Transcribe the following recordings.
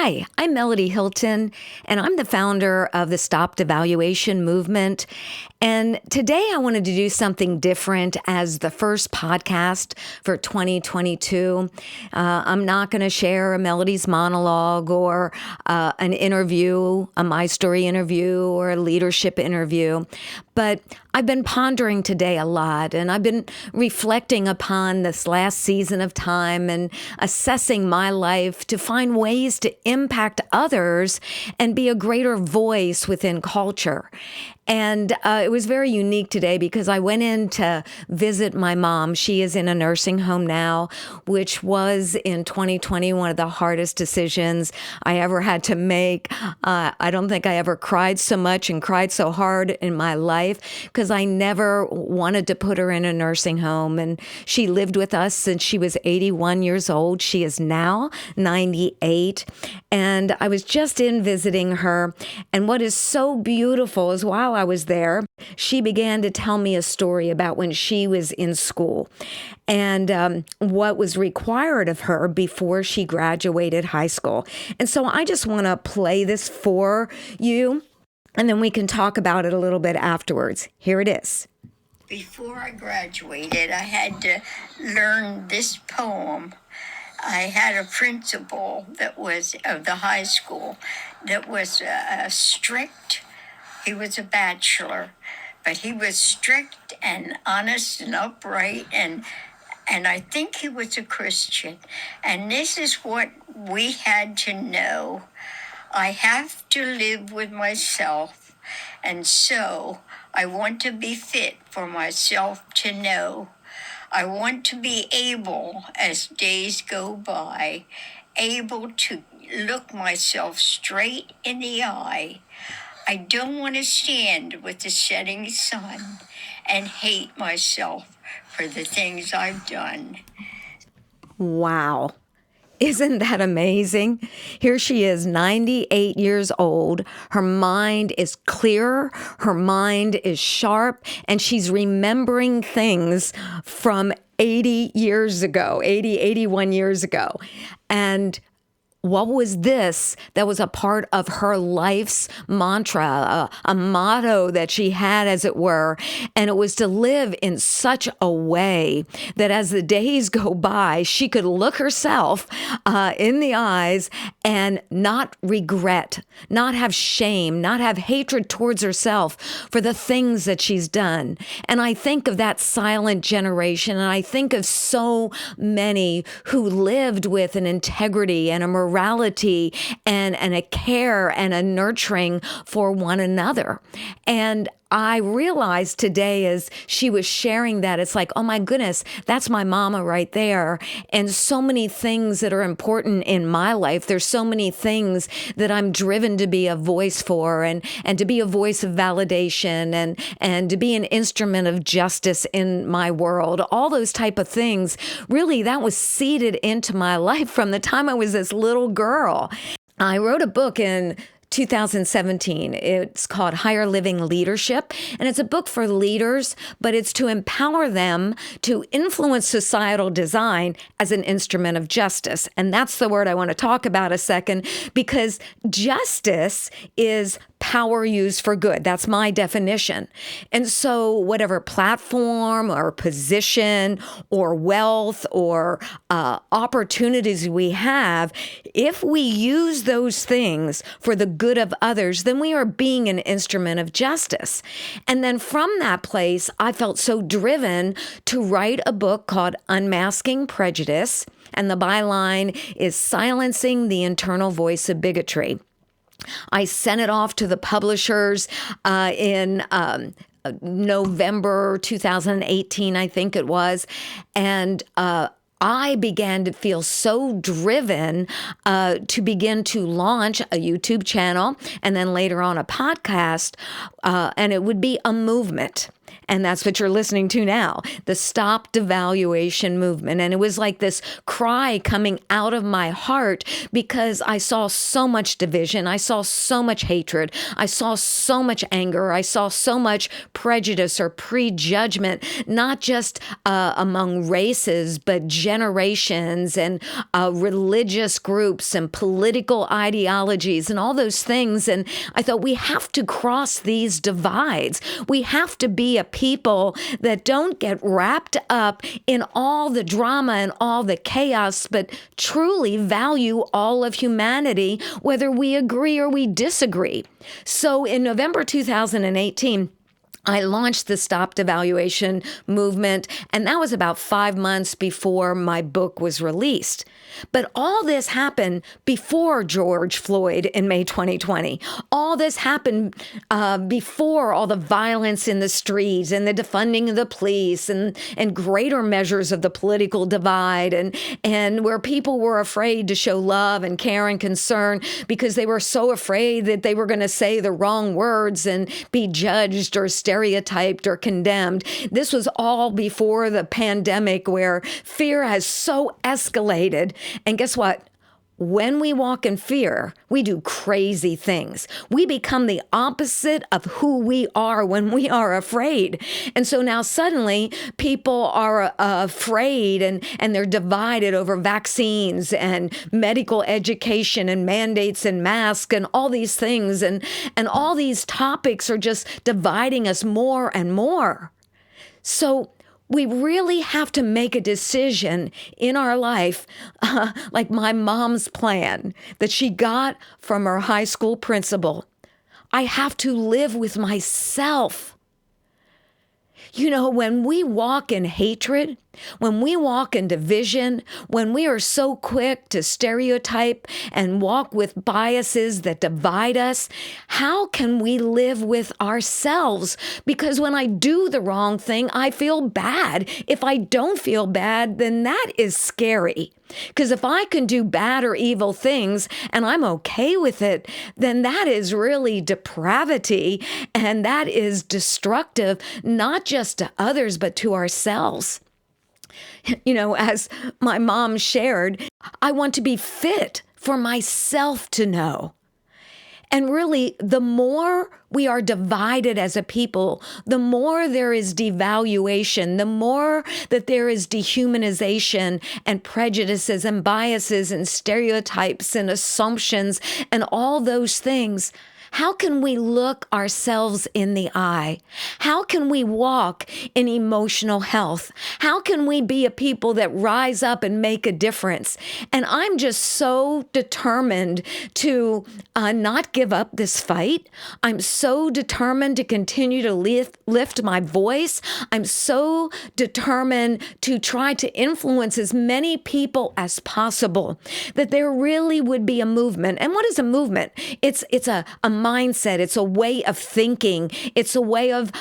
Hi, I'm Melodye Hilton, and I'm the founder of the Stop Devaluation movement. And today I wanted to do something different as the first podcast for 2022. I'm not going to share a Melodye's monologue or an interview, a My Story interview or a leadership interview. But I've been pondering today a lot, and I've been reflecting upon this last season of time and assessing my life to find ways to impact others and be a greater voice within culture. And it was very unique today because I went in to visit my mom. She is in a nursing home now, which was in 2020 one of the hardest decisions I ever had to make. I don't think I ever cried so much and cried so hard in my life because I never wanted to put her in a nursing home. And she lived with us since she was 81 years old. She is now 98. And I was just in visiting her. And what is so beautiful is while I was there, she began to tell me a story about when she was in school and what was required of her before she graduated high school. And so I just want to play this for you, and then we can talk about it a little bit afterwards. Here it is. Before I graduated, I had to learn this poem. I had a principal that was of the high school that was strict. He was a bachelor, but he was strict and honest and upright, and I think he was a Christian. And this is what we had to know. I have to live with myself, and so I want to be fit for myself to know. I want to be able, as days go by, able to look myself straight in the eye. I don't want to stand with the setting sun and hate myself for the things I've done. Wow. Isn't that amazing? Here she is, 98 years old. Her mind is clear. Her mind is sharp. And she's remembering things from 80 years ago, 81 years ago. And what was this that was a part of her life's mantra, a motto that she had, as it were, and it was to live in such a way that as the days go by, she could look herself in the eyes and not regret, not have shame, not have hatred towards herself for the things that she's done. And I think of that silent generation, and I think of so many who lived with an integrity and a morality and a care and a nurturing for one another. And I realized today as she was sharing that, it's like, oh my goodness, that's my mama right there. And so many things that are important in my life. There's so many things that I'm driven to be a voice for and to be a voice of validation and to be an instrument of justice in my world. All those type of things, really, that was seeded into my life from the time I was this little girl. I wrote a book in 2017. It's called Higher Living Leadership, and it's a book for leaders, but it's to empower them to influence societal design as an instrument of justice. And that's the word I want to talk about a second, because justice is power used for good. That's my definition. And so whatever platform or position or wealth or opportunities we have, if we use those things for the good of others, then we are being an instrument of justice. And then from that place, I felt so driven to write a book called Unmasking Prejudice. And the byline is Silencing the Internal Voice of Bigotry. I sent it off to the publishers in November 2018, I think it was. And I began to feel so driven to begin to launch a YouTube channel and then later on a podcast, and it would be a movement. And that's what you're listening to now, the Stop Devaluation movement. And it was like this cry coming out of my heart because I saw so much division. I saw so much hatred. I saw so much anger. I saw so much prejudice or prejudgment, not just among races, but generations and religious groups and political ideologies and all those things. And I thought we have to cross these divides. We have to be a people that don't get wrapped up in all the drama and all the chaos, but truly value all of humanity, whether we agree or we disagree. So in November 2018, I launched the Stop Devaluation movement, and that was about 5 months before my book was released. But all this happened before George Floyd in May 2020. All this happened before all the violence in the streets and the defunding of the police and greater measures of the political divide and where people were afraid to show love and care and concern because they were so afraid that they were going to say the wrong words and be judged or stereotyped or condemned. This was all before the pandemic where fear has so escalated. And guess what? When we walk in fear, we do crazy things. We become the opposite of who we are when we are afraid. And so now suddenly people are afraid and they're divided over vaccines and medical education and mandates and masks and all these things. And all these topics are just dividing us more and more. So we really have to make a decision in our life, like my mom's plan that she got from her high school principal. I have to live with myself. You know, when we walk in hatred, when we walk in division, when we are so quick to stereotype and walk with biases that divide us, how can we live with ourselves? Because when I do the wrong thing, I feel bad. If I don't feel bad, then that is scary. Because if I can do bad or evil things and I'm okay with it, then that is really depravity and that is destructive, not just to others, but to ourselves. You know, as my mom shared, I want to be fit for myself to know. And really, the more we are divided as a people, the more there is devaluation, the more that there is dehumanization and prejudices and biases and stereotypes and assumptions and all those things. How can we look ourselves in the eye? How can we walk in emotional health? How can we be a people that rise up and make a difference? And I'm just so determined to not give up this fight. I'm so determined to continue to lift my voice. I'm so determined to try to influence as many people as possible, that there really would be a movement. And what is a movement? It's a mindset. It's a way of thinking. It's a way of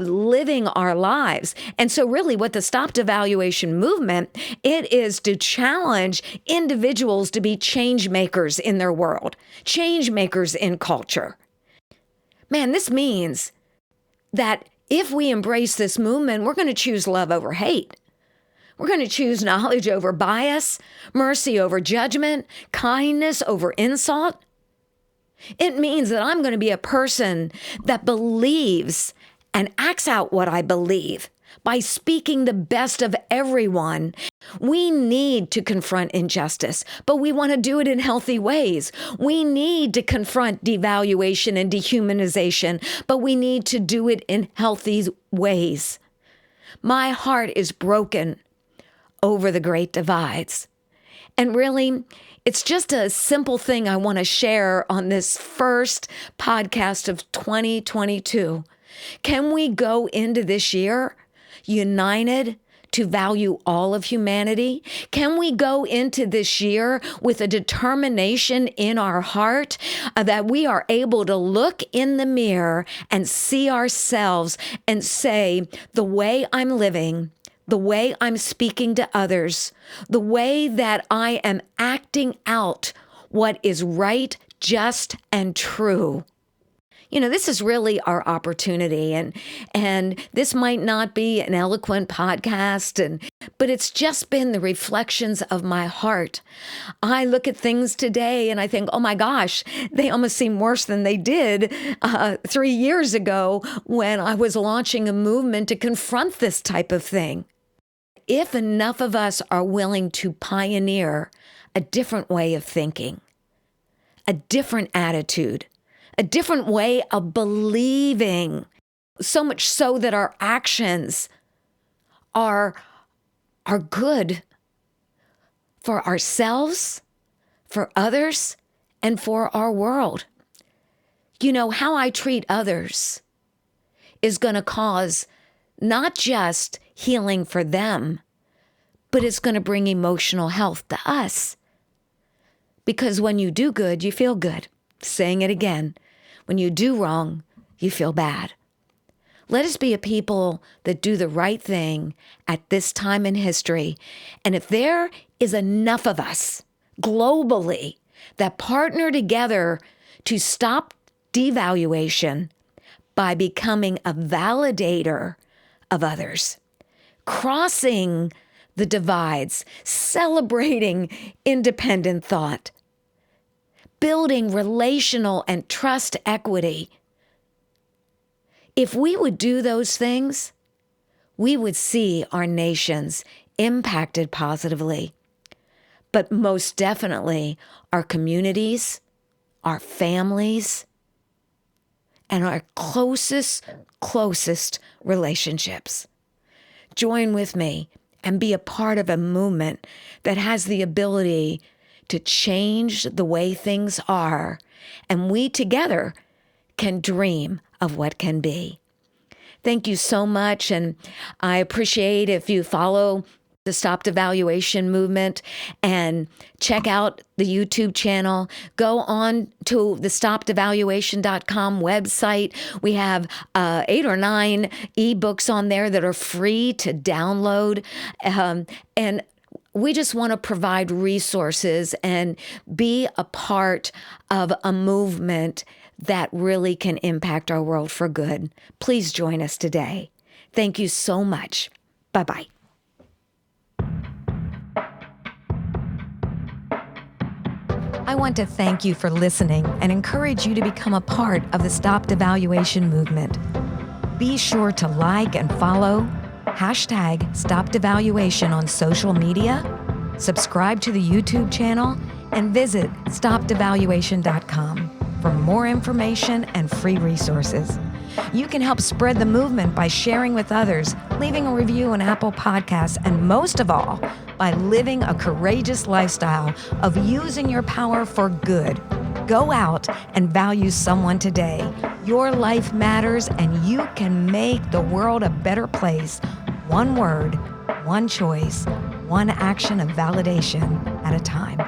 living our lives. And so really what the Stop Devaluation movement, it is to challenge individuals to be change makers in their world, change makers in culture. Man, this means that if we embrace this movement, we're going to choose love over hate. We're going to choose knowledge over bias, mercy over judgment, kindness over insult. It means that I'm going to be a person that believes and acts out what I believe by speaking the best of everyone. We need to confront injustice, but we want to do it in healthy ways. We need to confront devaluation and dehumanization, but we need to do it in healthy ways. My heart is broken over the great divides. And really, it's just a simple thing I want to share on this first podcast of 2022. Can we go into this year united to value all of humanity? Can we go into this year with a determination in our heart that we are able to look in the mirror and see ourselves and say, the way I'm living, the way I'm speaking to others, the way that I am acting out what is right, just, and true. This is really our opportunity, and this might not be an eloquent podcast, but it's just been the reflections of my heart. I look at things today and I think, oh my gosh, they almost seem worse than they did 3 years ago when I was launching a movement to confront this type of thing. If enough of us are willing to pioneer a different way of thinking, a different attitude, a different way of believing, so much so that our actions are good for ourselves, for others, and for our world. How I treat others is going to cause not just healing for them, but it's going to bring emotional health to us. Because when you do good, you feel good. Saying it again, when you do wrong, you feel bad. Let us be a people that do the right thing at this time in history. And if there is enough of us globally that partner together to stop devaluation by becoming a validator of others, crossing the divides, celebrating independent thought, building relational and trust equity. If we would do those things, we would see our nations impacted positively. But most definitely, our communities, our families, and our closest relationships. Join with me and be a part of a movement that has the ability to change the way things are, and we together can dream of what can be. Thank you so much, and I appreciate if you follow the Stop Devaluation movement and check out the YouTube channel. Go on to the stopdevaluation.com website. We have 8 or 9 ebooks on there that are free to download. And we just want to provide resources and be a part of a movement that really can impact our world for good. Please join us today. Thank you so much. Bye-bye. I want to thank you for listening and encourage you to become a part of the Stop Devaluation movement. Be sure to like and follow #StopDevaluation on social media, subscribe to the YouTube channel, and visit stopdevaluation.com for more information and free resources. You can help spread the movement by sharing with others, leaving a review on Apple Podcasts, and most of all, by living a courageous lifestyle of using your power for good. Go out and value someone today. Your life matters, and you can make the world a better place. One word, one choice, one action of validation at a time.